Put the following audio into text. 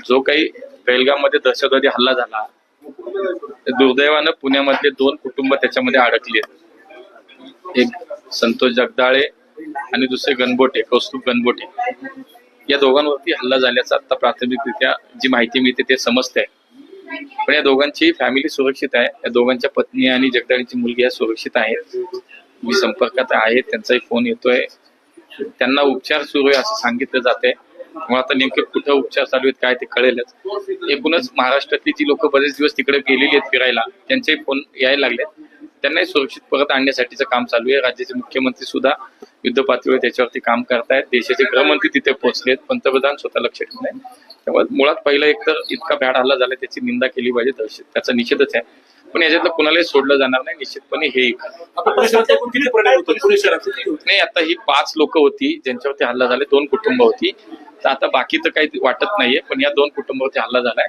जो काही बेलगाममध्ये दहशतवादी हल्ला झाला, दुर्दैवानं पुण्यामधले 2 कुटुंब त्याच्यामध्ये अडकली आहेत. एक संतोष जगदाळे आणि दुसरे गणबोटे, कौस्तुभ गणबोटे. या दोघांवरती हल्ला झाल्याचा आता प्राथमिकरित्या जी माहिती मिळते ते समजते. पण या दोघांची फॅमिली सुरक्षित आहे. या दोघांच्या पत्नी आणि जगदाळेची मुलगी या सुरक्षित आहेत. मी संपर्कात आहे, त्यांचाही फोन येतोय. त्यांना उपचार सुरू आहे असं सांगितलं जाते. मग आता नेमके कुठं उपचार चालू आहेत काय ते कळेलच. एकूणच महाराष्ट्रातली जी लोक बरेच दिवस तिकडे गेलेली आहेत फिरायला, त्यांचे फोन यायला लागले. त्यांनाही सुरक्षित परत आणण्यासाठीचं काम चालू आहे. राज्याचे मुख्यमंत्री सुद्धा युद्ध पातळीवर त्याच्यावरती काम करतायत. देशाचे गृहमंत्री तिथे पोहोचलेत, पंतप्रधान स्वतः लक्ष ठेवून आहे. त्यामुळे मुळात पहिला एकतर इतका भ्याड हल्ला झाला त्याची निंदा केली पाहिजे, त्याचा निषेधच आहे. पण याच्यातलं कुणालाही सोडलं जाणार नाही. निश्चितपणे हे नाही. आता ही 5 लोक होती ज्यांच्यावरती हल्ला झाला, 2 कुटुंब होती. तर आता बाकी तर काही वाटत नाहीये, पण या 2 कुटुंबावरती हल्ला झालाय.